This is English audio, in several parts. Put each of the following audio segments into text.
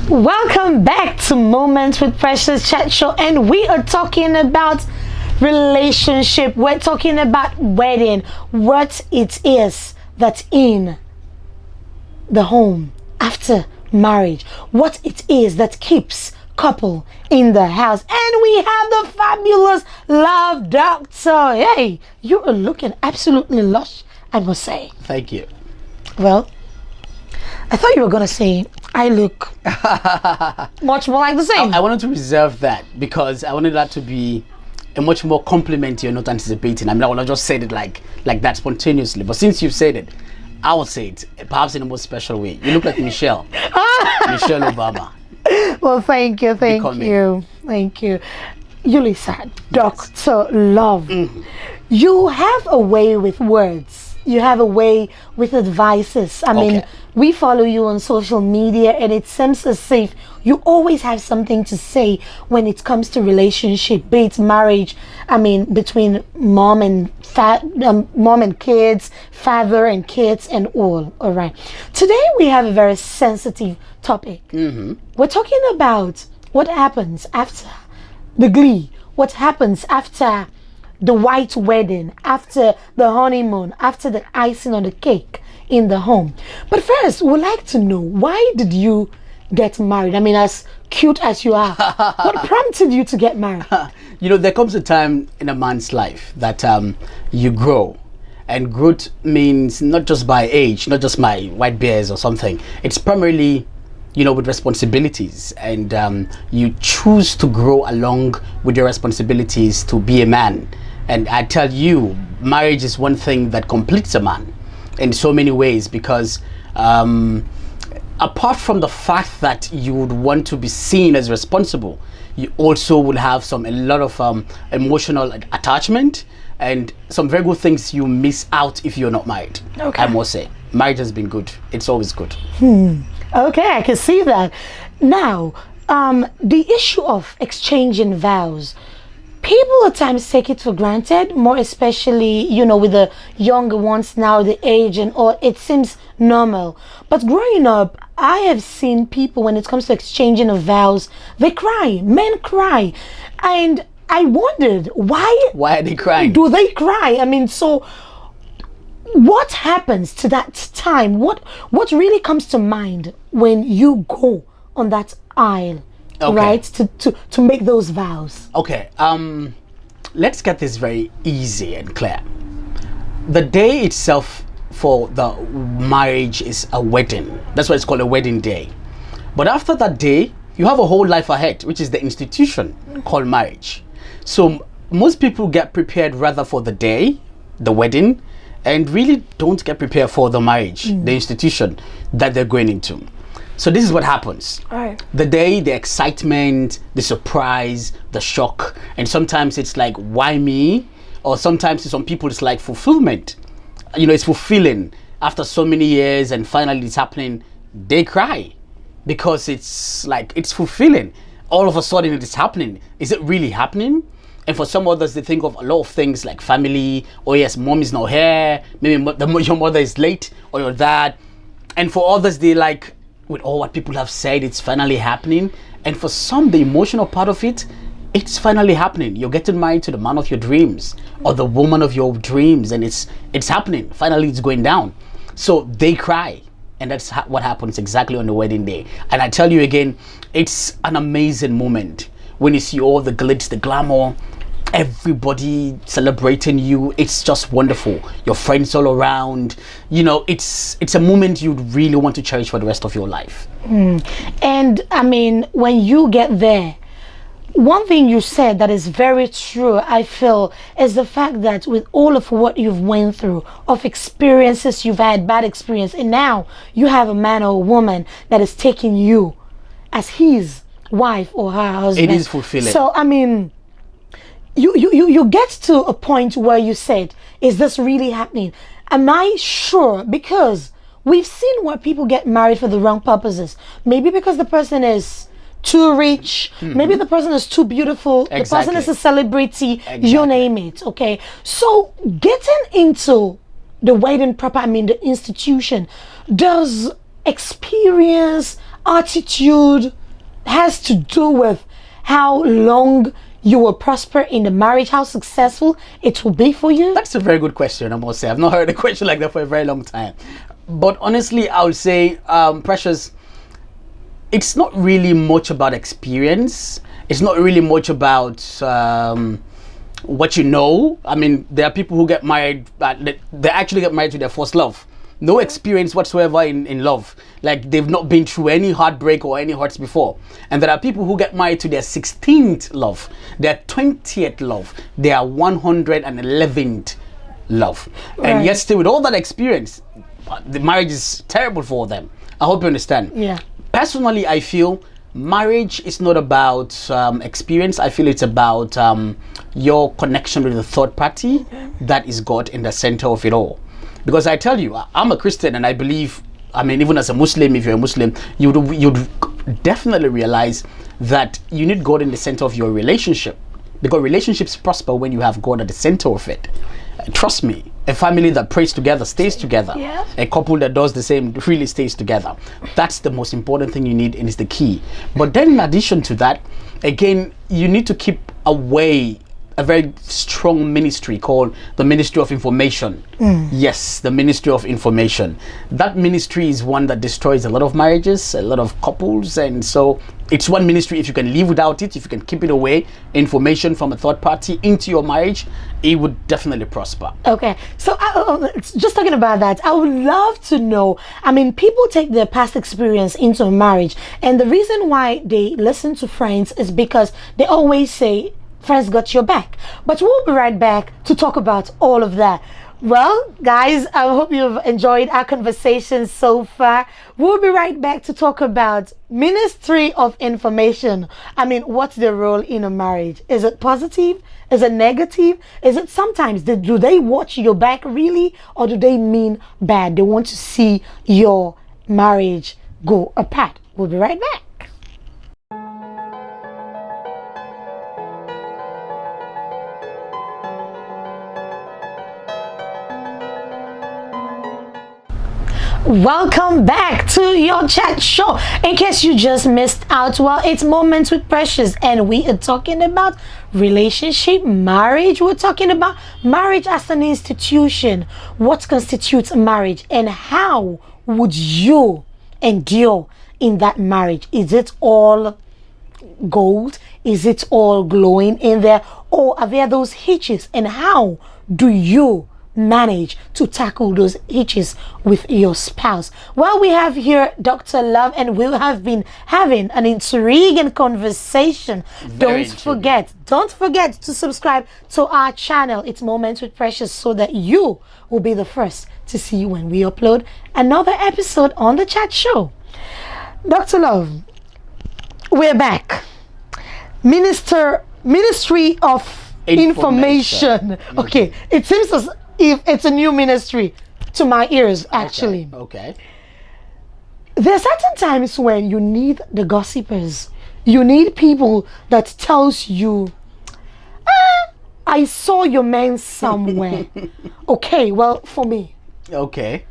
Welcome back to Moments with Precious Chat Show, and we are talking about relationship. We're talking about wedding, what it is that's in the home after marriage, what it is that keeps couple in the house. And we have the fabulous Love Doctor. Hey, you are looking absolutely lush, I must say. Thank you. Well, I thought you were gonna say I look much more like the same. I wanted to reserve that because I wanted that to be a much more compliment you're not anticipating. I mean, I would have just said it like that spontaneously. But since you've said it, I will say it perhaps in a more special way. You look like Michelle. Michelle Obama. Well, thank you. Yusila, Doctor Love. You have a way with words. You have a way with advices. I mean, we follow you on social media, and it seems as if you always have something to say when it comes to relationship, be it marriage. I mean, between mom and kids, father and kids, and all. All right. Today we have a very sensitive topic. We're talking about what happens after the glee. What happens after the white wedding, after the honeymoon, after the icing on the cake in the home. But first, we'd like to know, why did you get married? I mean, as cute as you are, what prompted you to get married? You know, there comes a time in a man's life that you grow. And growth means not just by age, not just my white bears or something. It's primarily, you know, with responsibilities, and you choose to grow along with your responsibilities to be a man. And I tell you, marriage is one thing that completes a man in so many ways, because apart from the fact that you would want to be seen as responsible, you also will have a lot of emotional attachment and some very good things you miss out if you're not married. I must say, marriage has been good. It's always good. Okay, I can see that. Now, the issue of exchanging vows, people at times take it for granted, more especially, you know, with the younger ones now, the age and all, it seems normal. But growing up, I have seen people, when it comes to exchanging of vows, they cry, men cry. And I wondered, why are they crying? Do they cry? I mean, so what happens to that time? What really comes to mind when you go on that aisle, right, to make those vows? Okay, let's get this very easy and clear. The day itself for the marriage is a wedding. That's why it's called a wedding day. But after that day, you have a whole life ahead, which is the institution called marriage. So most people get prepared rather for the day, the wedding, and really don't get prepared for the marriage, the institution that they're going into. So this is what happens. The day, the excitement, the surprise, the shock, and sometimes it's like, why me? Or sometimes to some people it's like fulfillment. You know, it's fulfilling. After so many years and finally it's happening, they cry because it's like, it's fulfilling. All of a sudden it is happening. Is it really happening? And for some others, they think of a lot of things like family. Oh yes, mom is not here. Maybe your mother is late, or your dad. And for others, they like, with all what people have said, it's finally happening. And for some, the emotional part of it, it's finally happening. You're getting married to the man of your dreams or the woman of your dreams, and it's happening. Finally, it's going down. So they cry. And that's what happens exactly on the wedding day. And I tell you again, it's an amazing moment when you see all the glitz, the glamour, everybody celebrating you. It's just wonderful. Your friends all around. You know, it's a moment you'd really want to cherish for the rest of your life. And I mean, when you get there, one thing you said that is very true, I feel, is the fact that with all of what you've went through, of experiences you've had, bad experience, and now you have a man or a woman that is taking you as his wife or her husband. It is fulfilling. So I mean, you get to a point where you said, is this really happening? Am I sure? Because we've seen where people get married for the wrong purposes. Maybe because the person is too rich, maybe the person is too beautiful, the person is a celebrity, you name it. Okay, so getting into the wedding proper, I mean the institution, does experience, attitude has to do with how long you will prosper in the marriage, how successful it will be for you? That's a very good question, I must say. I've not heard a question like that for a very long time. But honestly, I would say, Precious, it's not really much about experience. It's not really much about what you know. I mean, there are people who get married, they actually get married to their first love. No experience whatsoever in love. Like, they've not been through any heartbreak or any hurts before. And there are people who get married to their 16th love, their 20th love, their 111th love. Right. And yet still with all that experience, the marriage is terrible for them. I hope you understand. Yeah. Personally, I feel marriage is not about experience. I feel it's about your connection with the third party. That is God in the center of it all. Because I tell you, I'm a Christian and I believe, I mean, even as a Muslim, if you're a Muslim, you'd definitely realize that you need God in the center of your relationship. Because relationships prosper when you have God at the center of it. Trust me, a family that prays together stays together. Yeah. A couple that does the same really stays together. That's the most important thing you need and is the key. But then in addition to that, again, you need to keep away a very strong ministry called the Ministry of Information. Yes, the Ministry of Information. That ministry is one that destroys a lot of marriages, a lot of couples, and so it's one ministry. If you can live without it, if you can keep it away, information from a third party into your marriage, it would definitely prosper. Okay, so just talking about that, I would love to know. I mean, people take their past experience into a marriage, and the reason why they listen to friends is because they always say, friends got your back. But we'll be right back to talk about all of that. Well, guys, I hope you've enjoyed our conversation so far. We'll be right back to talk about Ministry of Information. I mean, what's their role in a marriage? Is it positive? Is it negative? Is it sometimes, do they watch your back really? Or do they mean bad? They want to see your marriage go apart. We'll be right back. Welcome back to your chat show. In case you just missed out, well, it's Moments with Precious, and we are talking about relationship, marriage. We're talking about marriage as an institution. What constitutes marriage, and how would you endure in that marriage? Is it all gold? Is it all glowing in there, or are there those hitches? And how do you manage to tackle those hitches with your spouse? Well, we have here Dr. Love, and we have been having an intriguing conversation. Don't forget to subscribe to our channel. It's Moments with Precious, so that you will be the first to see when we upload another episode on the chat show. Dr. Love, we're back. Ministry of Information. Okay, it seems as if it's a new ministry to my ears, actually. Okay. There are certain times when you need the gossipers. You need people that tells you, I saw your man somewhere. Okay, well, for me. Okay.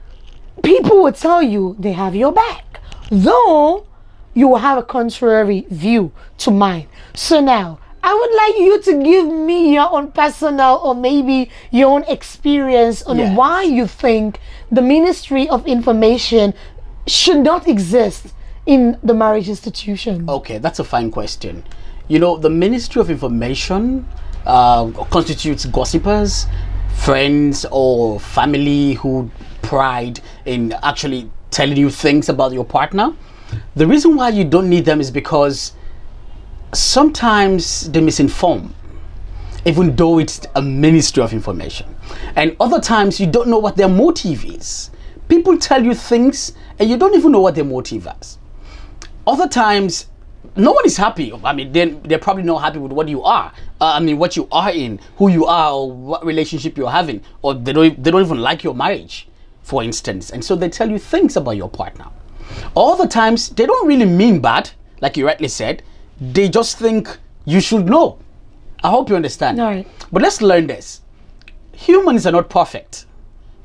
People will tell you they have your back, though you will have a contrary view to mine. So now, I would like you to give me your own personal, or maybe your own experience on why you think the Ministry of Information should not exist in the marriage institution. Okay, that's a fine question. You know, the Ministry of Information constitutes gossipers, friends, or family who pride in actually telling you things about your partner. The reason why you don't need them is because sometimes they misinform, even though it's a Ministry of Information. And other times you don't know what their motive is. People tell you things and you don't even know what their motive is. Other times, no one is happy. I mean, they're probably not happy with what you are. What you are in, who you are, or what relationship you're having, or they don't even like your marriage, for instance. And so they tell you things about your partner. Other times, they don't really mean bad, like you rightly said. They just think you should know. I hope you understand. All right. But let's learn this. Humans are not perfect.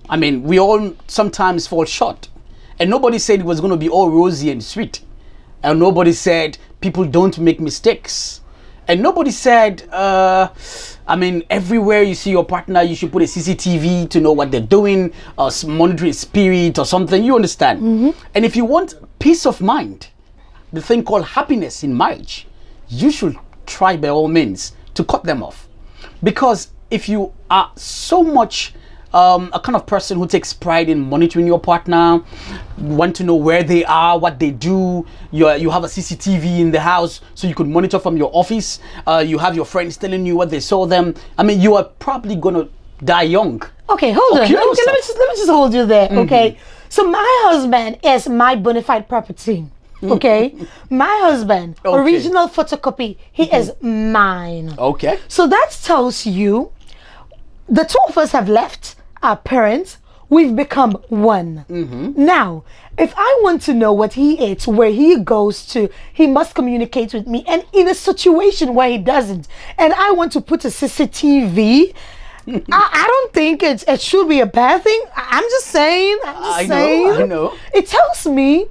I mean, we all sometimes fall short. And nobody said it was going to be all rosy and sweet. And nobody said people don't make mistakes. And nobody said, everywhere you see your partner, you should put a CCTV to know what they're doing, or monitoring spirit or something. You understand? And if you want peace of mind, the thing called happiness in marriage, you should try by all means to cut them off. Because if you are so much a kind of person who takes pride in monitoring your partner, want to know where they are, what they do, you have a CCTV in the house so you could monitor from your office, you have your friends telling you what they saw them, you are probably gonna die young. Okay, hold on. Okay, let me just hold you there. Okay, so my husband is my bona fide property. Okay, my husband, original photocopy, he is mine. Okay, so that tells you the two of us have left our parents. We've become one. Now, if I want to know what he eats, where he goes to, he must communicate with me. And in a situation where he doesn't, and I want to put a CCTV, I don't think it should be a bad thing. I'm just saying. I know. It tells me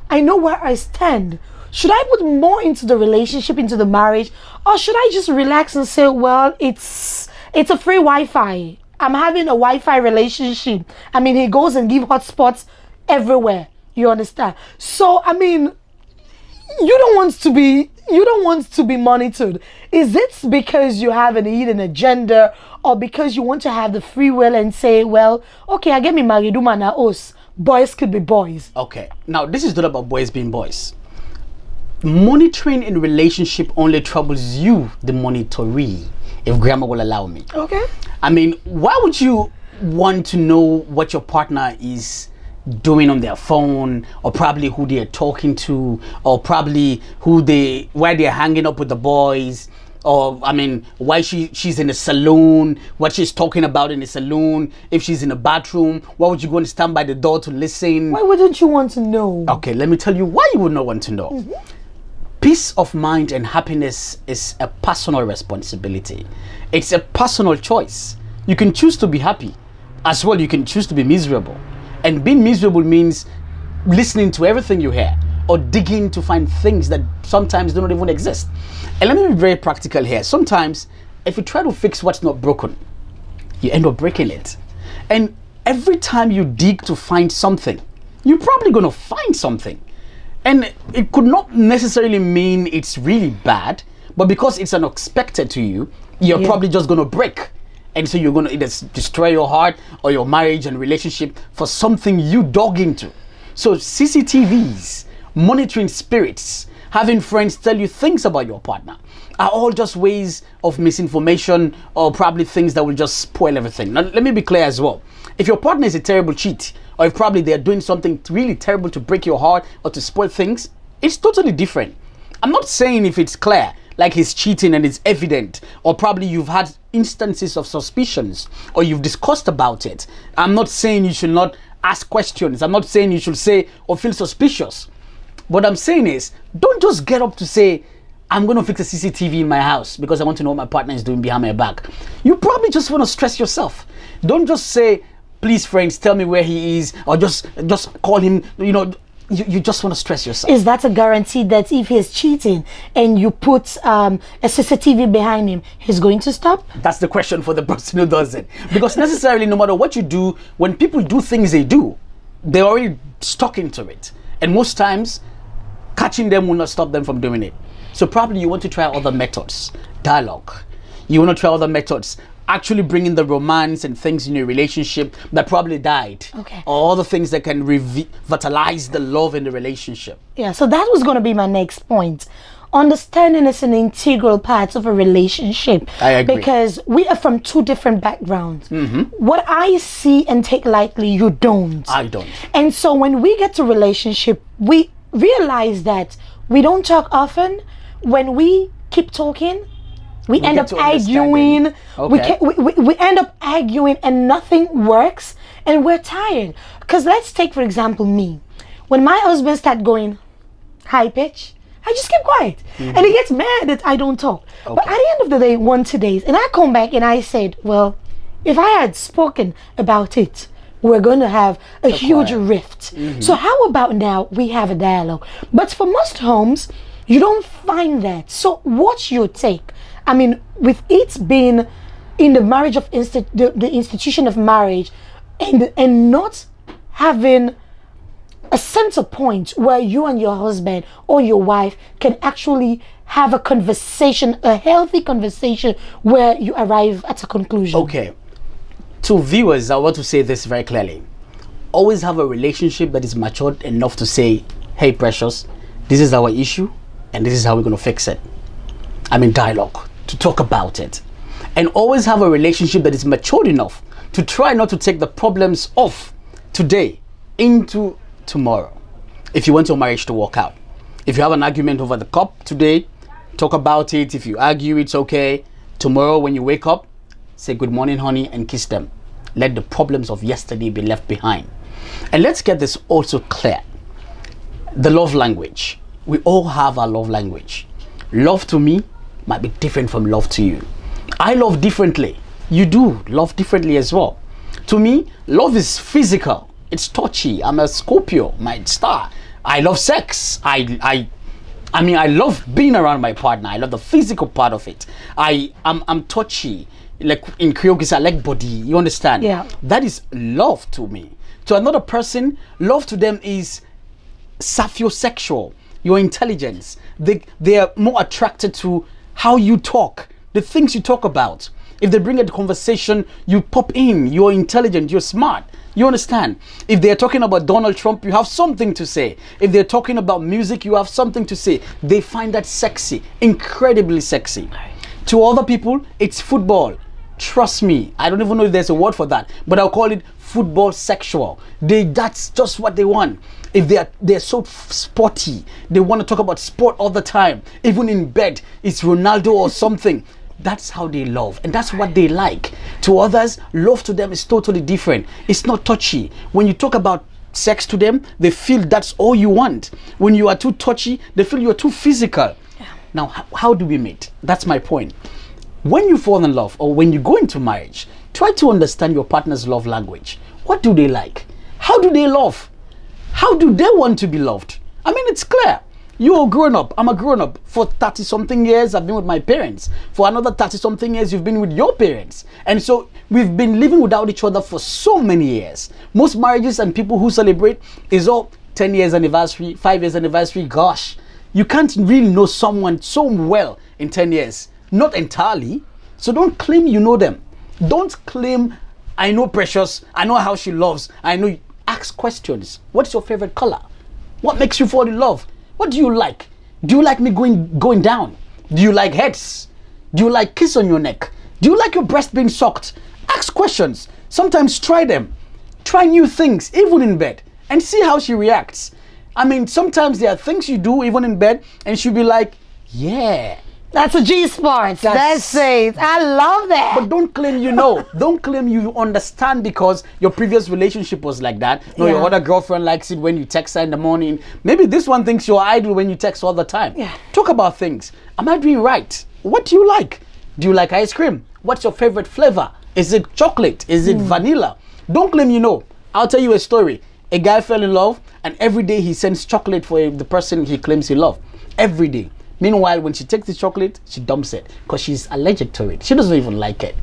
I know where I stand. Should I put more into the relationship, into the marriage, or should I just relax and say, well, it's a free Wi-Fi. I'm having a Wi-Fi relationship. He goes and give hotspots everywhere. You understand? So, you don't want to be monitored. Is it because you have an hidden agenda, or because you want to have the free will and say, well, okay, I get me married, na us. Boys could be boys. Okay. Now, this is not about boys being boys. Monitoring in relationship only troubles you, the monitoree, if grammar will allow me. Okay. Why would you want to know what your partner is doing on their phone, or probably who they're talking to, or probably where they're hanging up with the boys, or why she's in a saloon, what she's talking about in the saloon, if she's in a bathroom, why would you go and stand by the door to listen? Why wouldn't you want to know? Okay, let me tell you why you would not want to know. Peace of mind and happiness is a personal responsibility. It's a personal choice. You can choose to be happy, as well you can choose to be miserable. And being miserable means listening to everything you hear, or digging to find things that sometimes do not even exist. And let me be very practical here. Sometimes, if you try to fix what's not broken, you end up breaking it. And every time you dig to find something, you're probably going to find something. And it could not necessarily mean it's really bad, but because it's unexpected to you, you're probably just going to break. And so you're going to either destroy your heart or your marriage and relationship for something you dug into. So CCTVs, monitoring spirits, having friends tell you things about your partner are all just ways of misinformation, or probably things that will just spoil everything. Now, let me be clear as well. If your partner is a terrible cheat, or if probably they're doing something really terrible to break your heart or to spoil things, it's totally different. I'm not saying if it's clear, like he's cheating and it's evident, or probably you've had instances of suspicions, or you've discussed about it. I'm not saying you should not ask questions. I'm not saying you should say or feel suspicious. What I'm saying is, don't just get up to say, I'm going to fix a CCTV in my house because I want to know what my partner is doing behind my back. You probably just want to stress yourself. Don't just say, please friends, tell me where he is, or just call him, you just want to stress yourself. Is that a guarantee that if he's cheating and you put a CCTV behind him, he's going to stop? That's the question for the person who does it. Because necessarily, no matter what you do, when people do things they do, they're already stuck into it. And most times, catching them will not stop them from doing it. So probably you want to try other methods. Dialogue. You want to try other methods. Actually bringing the romance and things in your relationship that probably died. Okay. Or other things that can revitalize the love in the relationship. Yeah, so that was going to be my next point. Understanding is an integral part of a relationship. I agree. Because we are from two different backgrounds. What I see and take lightly, you don't. I don't. And so when we get to relationship, we realize that we don't talk often. When we keep talking, we end up arguing. Okay. We end up arguing and nothing works, and we're tired. Because let's take, for example, me. When my husband started going high pitch, I just keep quiet. And he gets mad that I don't talk. Okay. But at the end of the day, 1 2 days, and I come back and I said, well, if I had spoken about it we're going to have a huge quiet. rift. So how about now we have a dialogue? But for most homes, you don't find that. So what's your take? I mean, with it being in the marriage of the institution of marriage, and not having a center point where you and your husband or your wife can actually have a conversation, a healthy conversation where you arrive at a conclusion. Okay. To viewers, I want to say this very clearly. Always have a relationship that is matured enough to say, hey, precious, this is our issue and this is how we're going to fix it. I mean, dialogue, to talk about it. And always have a relationship that is matured enough to try not to take the problems of today into tomorrow. If you want your marriage to work out. If you have an argument over the cup today, talk about it. If you argue, it's okay. Tomorrow when you wake up, say good morning, honey, and kiss them. Let the problems of yesterday be left behind. And let's get this also clear. The love language. We all have our love language. Love to me might be different from love to you. I love differently. You do love differently as well. To me, love is physical. It's touchy. I'm a Scorpio, my star. I love sex. I mean, I love being around my partner. I love the physical part of it. I'm touchy. Like in Creole, I like body. You understand? Yeah. That is love to me. To another person, love to them is sapiosexual. Your intelligence. They are more attracted to how you talk, the things you talk about. If they bring a conversation, you pop in. You're intelligent. You're smart. You understand? If they're talking about Donald Trump, you have something to say. If they're talking about music, you have something to say. They find that sexy, incredibly sexy. To other people, it's football. Trust me, I don't even know if there's a word for that, but I'll call it football sexual. That's just what they want. If they're so sporty, they want to talk about sport all the time. Even in bed, it's Ronaldo or something. That's how they love, and that's what they like. To others, love to them is totally different. It's not touchy. When you talk about sex to them, they feel that's all you want. When you are too touchy, they feel you're too physical. Yeah. Now, how do we meet? That's my point. When you fall in love or when you go into marriage, try to understand your partner's love language. What do they like? How do they love? How do they want to be loved? I mean, it's clear. You're a grown up. I'm a grown up. For 30 something years, I've been with my parents. For another 30 something years, you've been with your parents. And so we've been living without each other for so many years. Most marriages and people who celebrate is all 10 years anniversary, 5 years anniversary. Gosh, you can't really know someone so well in 10 years. Not entirely. So don't claim you know them. Don't claim, I know Precious. I know how she loves. I know. Ask questions. What's your favorite color? What makes you fall in love? What do you like? Do you like me going down? Do you like heads? Do you like kiss on your neck? Do you like your breast being sucked? Ask questions. Sometimes try them. Try new things, even in bed, and see how she reacts. I mean, sometimes there are things you do even in bed, and she'll be like, yeah. That's a G-spot. That's it. I love that. But don't claim you know. Don't claim you understand because your previous relationship was like that. No, your other girlfriend likes it when you text her in the morning. Maybe this one thinks you're idle when you text all the time. Yeah. Talk about things. Am I doing right? What do you like? Do you like ice cream? What's your favorite flavor? Is it chocolate? Is it vanilla? Don't claim you know. I'll tell you a story. A guy fell in love and every day he sends chocolate for the person he claims he loves. Every day. Meanwhile, when she takes the chocolate, she dumps it because she's allergic to it. She doesn't even like it.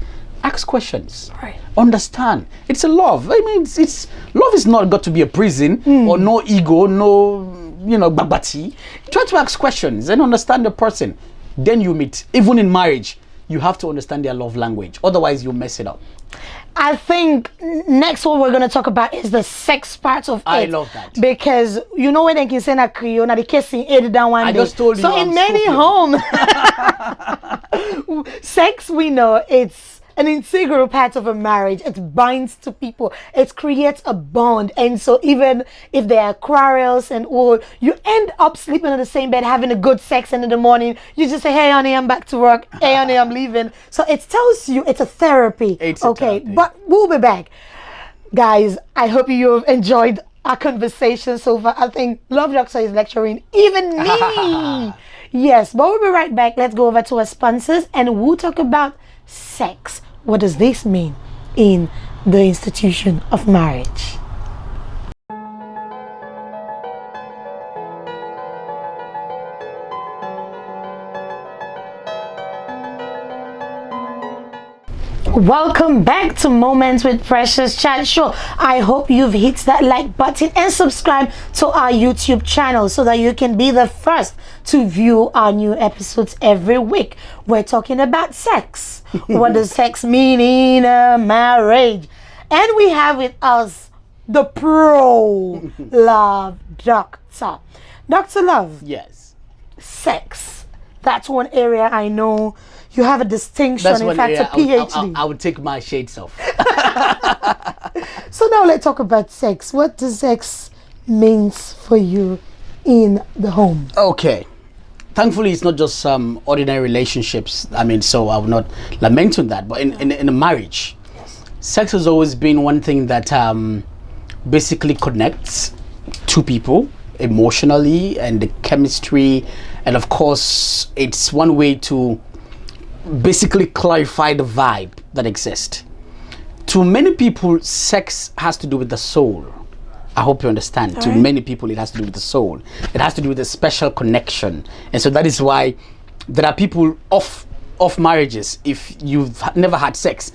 Ask questions. Right. Understand. It's a love. I mean, it's love is not got to be a prison or no ego, no, babati. Try to ask questions and understand the person. Then you meet. Even in marriage, you have to understand their love language. Otherwise, you'll mess it up. I think next what we're going to talk about is the sex part of it. I love that. Because you know when they can say na Creole, na the kissing it down one day. I just told you. So in many homes, sex, we know it's an integral part of a marriage. It binds to people. It creates a bond. And so even if there are quarrels and all, you end up sleeping in the same bed, having a good sex, and in the morning, you just say, hey, honey, I'm back to work. Hey, honey, I'm leaving. So it tells you it's a therapy. It's a therapy. But we'll be back. Guys, I hope you've enjoyed our conversation so far. I think Love Doctor is lecturing even me. Yes, but we'll be right back. Let's go over to our sponsors and we'll talk about sex. What does this mean in the institution of marriage? Welcome back to Moments with Precious Chat Show. I hope you've hit that like button and subscribe to our YouTube channel so that you can be the first to view our new episodes every week. We're talking about sex. What does sex mean in a marriage? And we have with us the pro love doctor. Dr. Love. Yes. Sex. That's one area I know you have a distinction, That's in fact, a PhD. I would take my shades off. So now let's talk about sex. What does sex means for you in the home? Okay. Thankfully, it's not just ordinary relationships. I mean, so I will not lament on that. But in a marriage, sex has always been one thing that basically connects two people emotionally, and the chemistry. And of course, it's one way to basically clarify the vibe that exists. To many people, sex has to do with the soul. I hope you understand. To many people, it has to do with the soul. It has to do with a special connection. And so that is why there are people off marriages. If you've never had sex,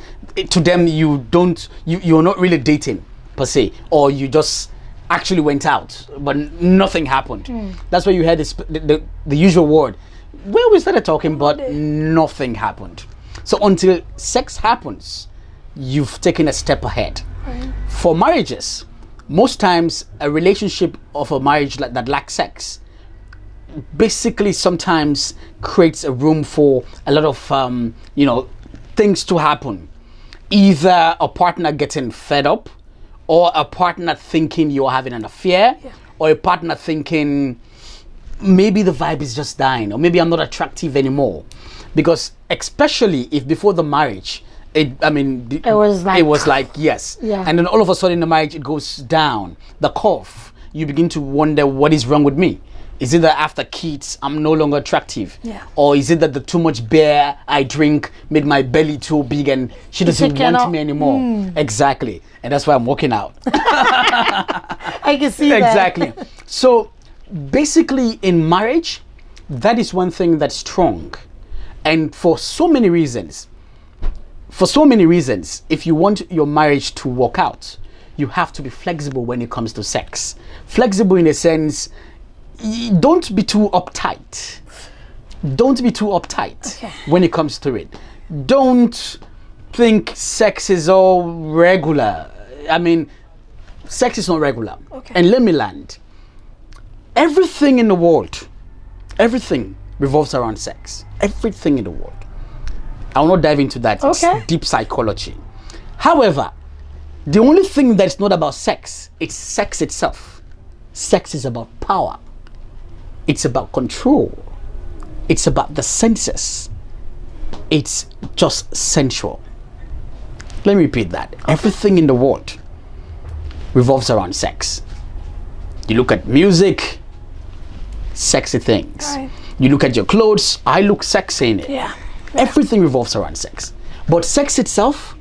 to them you're not really dating per se, or you just actually went out but nothing happened. That's why you heard the usual word. Well, we started talking, but nothing happened. So until sex happens, you've taken a step ahead. For marriages, most times a relationship of a marriage that lacks sex basically sometimes creates a room for a lot of things to happen. Either a partner getting fed up, or a partner thinking you're having an affair, or a partner thinking maybe the vibe is just dying, or maybe I'm not attractive anymore. Because especially if before the marriage, it was like yes, and then all of a sudden in the marriage it goes down the curve. You begin to wonder, what is wrong with me? Is it that after kids I'm no longer attractive, or is it that the too much beer I drink made my belly too big and she doesn't want me anymore? Exactly, and that's why I'm working out. I can see that. Exactly. So basically in marriage, that is one thing that's strong, and for so many reasons, if you want your marriage to work out, you have to be flexible when it comes to sex. Flexible in a sense, don't be too uptight. When it comes to it. Don't think sex is all regular. I mean, sex is not regular. And let me land. Everything in the world, everything revolves around sex. Everything in the world. I will not dive into that. It's deep psychology. However, the only thing that's not about sex, it's sex itself. Sex is about power. It's about control. It's about the senses. It's just sensual. Let me repeat that. Everything in the world revolves around sex. You look at music, sexy things. You look at your clothes, I look sexy in it. Everything revolves around sex. But sex itself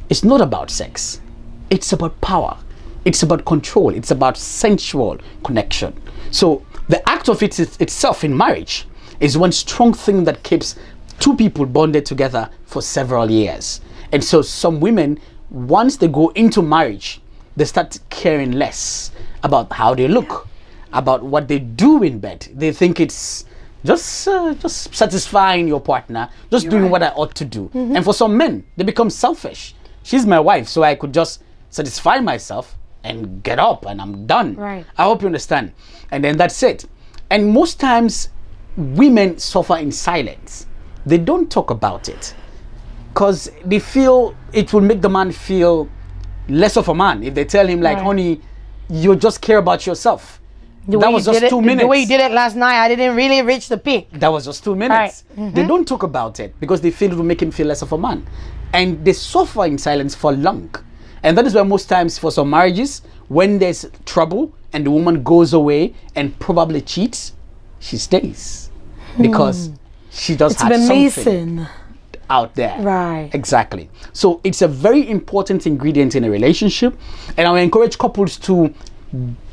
is not about sex. It's about power. It's about control. It's about sensual connection. So the act of it itself in marriage is one strong thing that keeps two people bonded together for several years. And so some women, once they go into marriage, they start caring less about how they look, about what they do in bed. They think it's just satisfying your partner, just doing what I ought to do. And for some men, they become selfish. She's my wife, so I could just satisfy myself and get up and I'm done. I hope you understand. And then that's it. And most times, women suffer in silence. They don't talk about it because they feel it will make the man feel less of a man if they tell him, like, honey, you just care about yourself. That was just 2 minutes. The way you did it last night, I didn't really reach the peak. That was just 2 minutes. They don't talk about it because they feel it will make him feel less of a man. And they suffer in silence for long. And that is why most times for some marriages, when there's trouble and the woman goes away and probably cheats, she stays. Because she does have something. It's been missing. out there. Right. Exactly. So it's a very important ingredient in a relationship, and I encourage couples to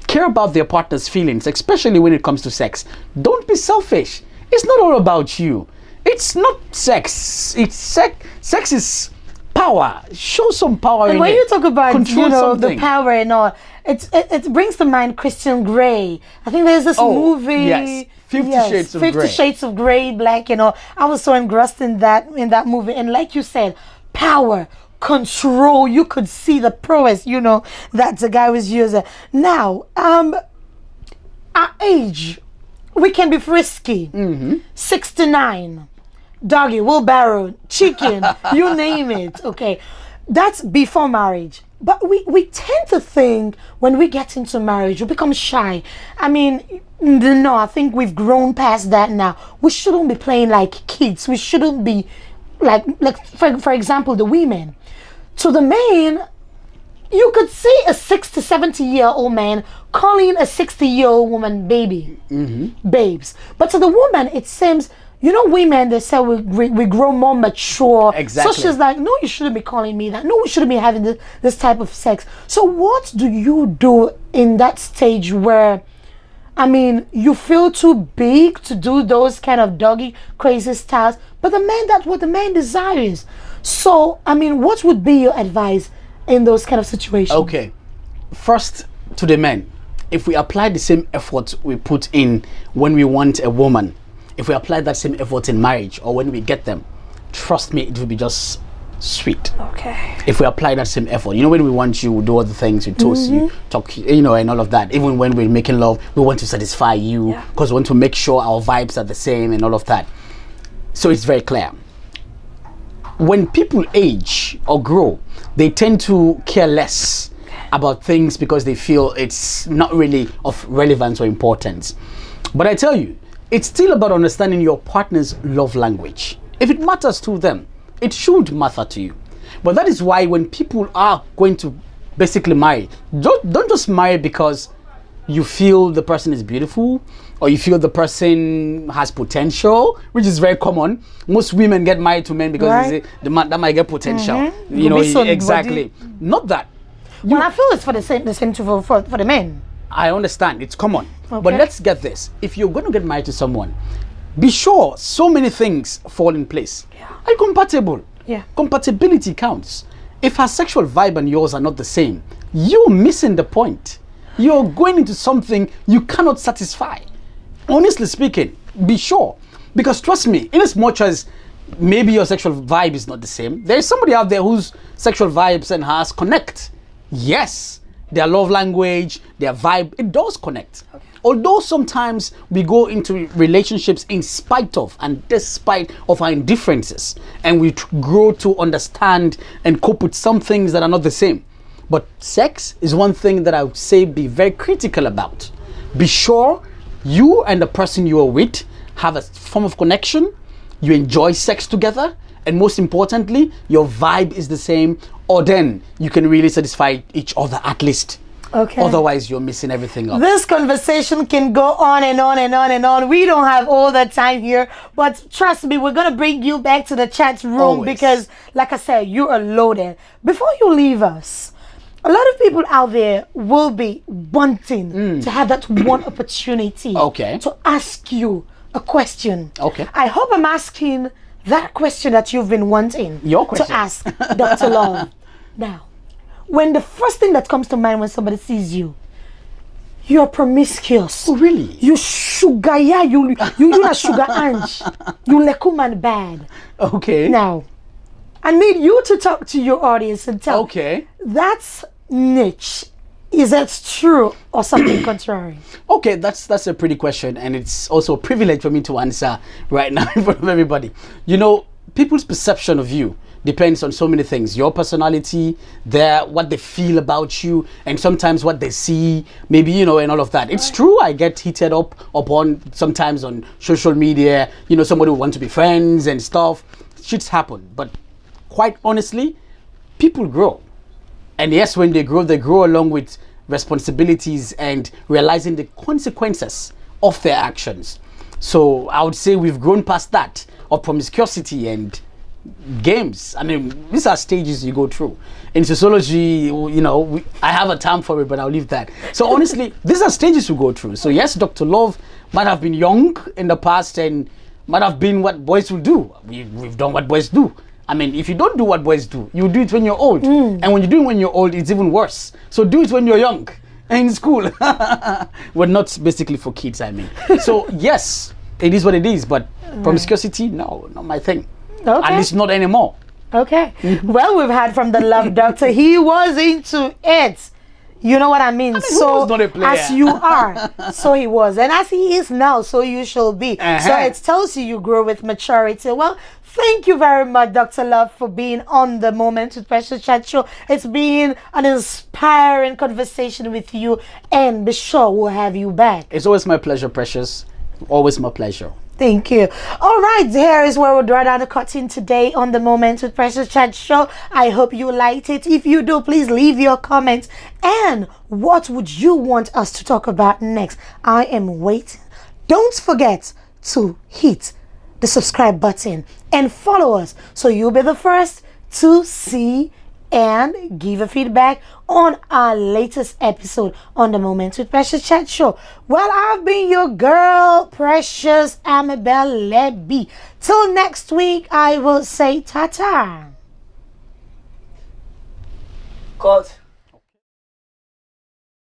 care about their partner's feelings, especially when it comes to sex. Don't be selfish. It's not all about you. It's not sex. It's sex is power. Show some power. And when you talk about control something. the power and all, it brings to mind Christian Grey. I think there's this movie. Yes. 50 Shades of Grey. 50 Shades of Grey, Black. I was so engrossed in that movie, and like you said, power, control. You could see the prowess. That the guy was using. Now, our age, we can be frisky. 69. Doggy, wheelbarrow, chicken, you name it. Okay, that's before marriage. But we tend to think when we get into marriage, we become shy. I mean, no, I think we've grown past that now. We shouldn't be playing like kids. We shouldn't be like for example, the women. To the man, you could see a 60, 70-year-old man calling a 60-year-old woman baby, babes. But to the woman, it seems, women, they say we grow more mature. Exactly. So she's like, no, you shouldn't be calling me that. No, we shouldn't be having this type of sex. So what do you do in that stage where, you feel too big to do those kind of doggy crazy styles, but that's what the man desires. So, what would be your advice in those kind of situations? Okay. First, to the men, if we apply the same effort we put in when we want a woman, if we apply that same effort in marriage or when we get them, trust me, it will be just sweet. Okay. If we apply that same effort, when we want you, we do all the things, we toast you, talk, and all of that. Even when we're making love, we want to satisfy you because we want to make sure our vibes are the same and all of that. So it's very clear. When people age or grow, they tend to care less about things because they feel it's not really of relevance or importance. But I tell you, it's still about understanding your partner's love language. If it matters to them, it should matter to you. But that is why when people are going to basically marry, don't just marry because you feel the person is beautiful or you feel the person has potential, which is very common. Most women get married to men because they say the man that might get potential. Exactly. Not that. Well, I feel it's for the same for the men. I understand, it's common. Okay. But let's get this. If you're going to get married to someone, be sure so many things fall in place. Are you compatible? Yeah. Compatibility counts. If her sexual vibe and yours are not the same, you're missing the point. You're going into something you cannot satisfy. Honestly speaking, be sure. Because trust me, in as much as maybe your sexual vibe is not the same, there is somebody out there whose sexual vibes and hers connect. Yes, their love language, their vibe, it does connect. Okay. Although sometimes we go into relationships in spite of and despite of our indifferences, and we grow to understand and cope with some things that are not the same. But sex is one thing that I would say be very critical about. Be sure you and the person you are with have a form of connection, you enjoy sex together, and most importantly, your vibe is the same, or then you can really satisfy each other at least. Okay. Otherwise, you're missing everything up. This conversation can go on and on and on and on. We don't have all the time here, but trust me, we're going to bring you back to the chat room. Always. Because, like I said, you are loaded. Before you leave us, a lot of people out there will be wanting to have that one opportunity to ask you a question. Okay. I hope I'm asking that question that you've been wanting to ask Dr. Love. Now, when the first thing that comes to mind when somebody sees you, you're promiscuous. Oh, really? You sugar, you a sugar ange. You lekuman bad. Okay. Now, I need you to talk to your audience and tell. Okay. That's niche. Is that true or something contrary? Okay, that's a pretty question, and it's also a privilege for me to answer right now in front of everybody. People's perception of you depends on so many things. Your personality, what they feel about you, and sometimes what they see, maybe, and all of that. It's true, I get heated up upon sometimes on social media, somebody will want to be friends and stuff. Shit's happen. But quite honestly, people grow. And yes, when they grow along with responsibilities and realizing the consequences of their actions. So I would say we've grown past that of promiscuity and games. I mean, these are stages you go through. In sociology, you know, I have a term for it, but I'll leave that. So honestly, these are stages you go through. So yes, Dr. Love might have been young in the past and might have been what boys will do. We've done what boys do. I mean, if you don't do what boys do, you do it when you're old. And when you do it when you're old, it's even worse. So do it when you're young and in school. Well, not basically for kids, I mean. So yes, it is what it is, but promiscuity, no, not my thing. Okay. At least not anymore. Okay. Well, we've heard from the Love Doctor. He was into it. You know what I mean? Who So was not a player? as you are, so he was. And as he is now, so you shall be. So it tells you grow with maturity. Well, thank you very much, Dr. Love, for being on the Moment with Precious Chat Show. It's been an inspiring conversation with you. And be sure we'll have you back. It's always my pleasure, Precious. Always my pleasure. Thank you. All right, here is where we'll draw down the curtain today on the Moment with Precious Chat Show. I hope you liked it. If you do, please leave your comments. And what would you want us to talk about next? I am waiting. Don't forget to hit the subscribe button and follow us so you'll be the first to see and give a feedback on our latest episode on the Moment with Precious Chat Show. Well, I've been your girl, Precious Amabel Leby. Till next week, I will say ta-ta. Cut.